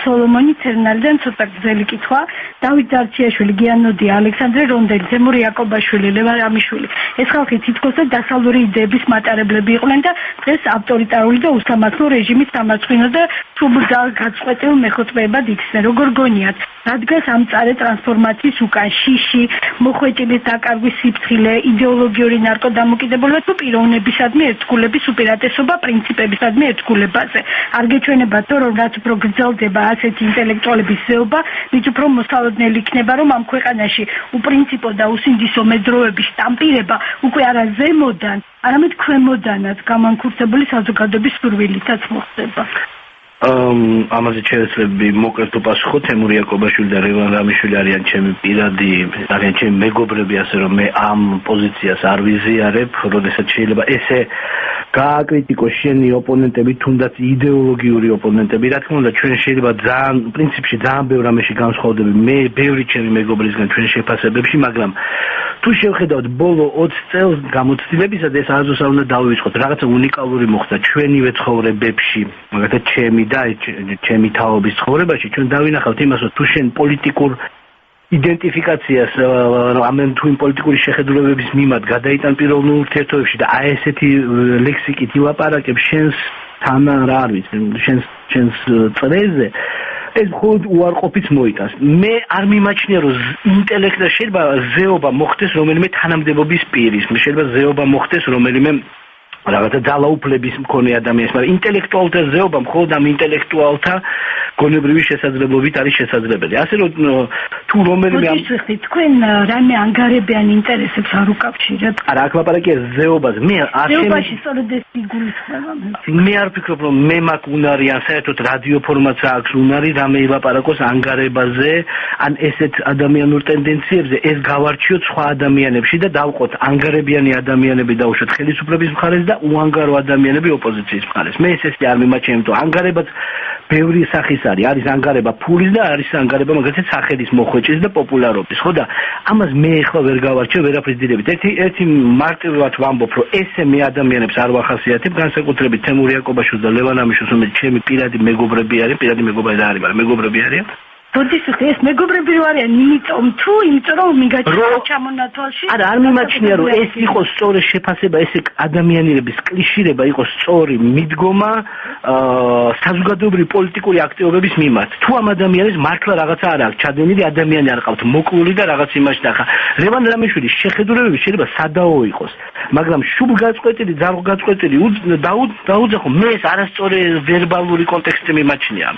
სოლომონი ცერნალიდან ცოტა გრძელი კითხვა. დავით ძარციაშვილი, გიანოდია, ალექსანდრე რონდელი, თემური იაკობაშვილი, ლევან რამიშვილი. ეს ხალხი თითქოს დასავლური იდეების მატარებლები იყვნენ და დღეს ავტორიტარული და უსამართლო რეჟიმის სამარცხინო და გაწყვეტილ მეხოწმეებად იქცნენ. როგორ გონიათ, რადგან ამ მწარე ტრანსფორმაციის უკან შიში, მოხვეჭილის დაკარგვის სიფრთხილე, იდეოლოგიური ნარკოდამოკიდებულება თუ პიროვნებისადმი ერთგულების უპირატესობა პრინციპებისადმი ერთგულებაზე. არ გეჩვენებათ, რომ რაც უფრო გრძელდება ასეთი ინტელექტუალების ზეობა, მით უფრო მოსალოდნელი იქნება, რომ ამ ქვეყანაში უპრინციპო და უსინდისო მედროების სტამპირება უკვე არა ზემოდან, არამედ ქვემოდანაც გამანქურთებული საზოგადოების სურვილითაც მოხდება. ამაზე შეიძლება მოკლედ უპასუხო. თემური იაკობაშვილი და ლევან რამიშვილი არიან ჩემი პირადი, არიან ჩემი მეგობრები, ასე რომ მე ამ პოზიციას არ ვიზიარებ, როდესაც შეიძლება ესე გააკრიტიკოს შენი ოპონენტები, თუნდაც იდეოლოგიური ოპონენტები. რა თქმა უნდა, ჩვენ შეიძლება ძალიან პრინციპში ძალიან ბევრ რამეში განსხვავდები. მე ბევრი ჩემი მეგობრისგან ჩვენ შეფასებებში, მაგრამ თუ შევხედავთ ბოლო 20 წელს გამოცდილებისა და ეს არასდროს არ უნდა დავივიწყოთ. რაღაცა უნიკალური მოხდა ჩვენივე ცხოვრებებში, მაგალითად ჩემი და ჩემი თაობის ცხოვრებაში. ჩვენ დავინახავთ იმას, რომ თუ შენ პოლიტიკურ იდენტიფიკაციას ამენ თუ იმ პოლიტიკური შეხედულებების მიმართ გადაიტან პიროვნულ ურთიერთობებში და აი ესეთი ლექსიკით ილაპარაკებ შენს თან რა არ ვიცი, შენს წრეზე, ეს მხოლოდ უარყოფით მოიტანს. მე არ მიმაჩნია, რომ ინტელექტს შეიძლება ზეობა მოხდეს რომელიმე თანამდებობის პირის, შეიძლება ზეობა მოხდეს რომელიმე რაღაცა ძალაუფლების მქონე ადამიანის, მაგრამ ინტელექტუალთა ზეობა მხოლოდ ამ ინტელექტუალთა გონებრივი შესაძლებლობით არის შესაძლებელი. ასე რომ თუ რომელიმე თქვენ რამე ანგარებიან ინტერესებს არ უკავშირებთ? არა, აქ ლაპარაკია ზეობაზე. ზეობაში სწორედ ეს იგულისხმება. მე არ ვფიქრობ, რომ მე მაქვს უნარი, ან საერთოდ რადიო ფორმატს აქვს უნარი რამე ილაპარაკოს ანგარებაზე, ან ესეთ ადამიანურ ტენდენციებზე, ეს გავარჩიოთ სხვა ადამიანებში და დავყოთ ანგარებიანი ადამიანები დაუშვათ ხელისუფლების მხარეს და უანგარო ადამიანები ოპოზიციის მხარეს. მე ესე არ მიმაჩნია, რომ ანგარებაც ბევრი სახის არის ანგარება ფულის და არის ანგარება მაგალითად სახელის მოხვეჭის და პოპულარობის, ხო და ამას მე ახლა ვერ გავარჩევ ვერაფრის დიდებით. ერთი მარტივად ვამბობ, რომ ესე მე ადამიანებს არ ვახასიათებ, განსაკუთრებით თემური იაკობაშვილს და ლევან რამიშვილს, რომელიც ჩემი პირადი მეგობრები არიან, პირადი მეგობრები არ არის, მაგრამ მეგობრები არიან. თორემ ეს მეგობრები რო არიან, იმიტომ რომ მიგაჩვენა ჩამონათვალში. არა, არ მიმაჩნია, რომ ეს იყოს სწორი შეფასება, ესე ადამიანების კლიშირება იყოს სწორი მიდგომა საზოგადოებრივი პოლიტიკური აქტივობების მიმართ. თუ ამ ადამიანებს მართლა რაღაცა არ აქვს ჩადენილი, ადამიანი არ ყავთ მოკლული და რაღაც იმაში ნახა. ლევან რამიშვილის შეხედულებები შეიძლება სადაო იყოს, მაგრამ შუბ გაწყვეტილი, ძაღლ გაწყვეტილი დაუძახო, მე ეს არასწორი ვერბალური კონტექსტი მიმაჩნია.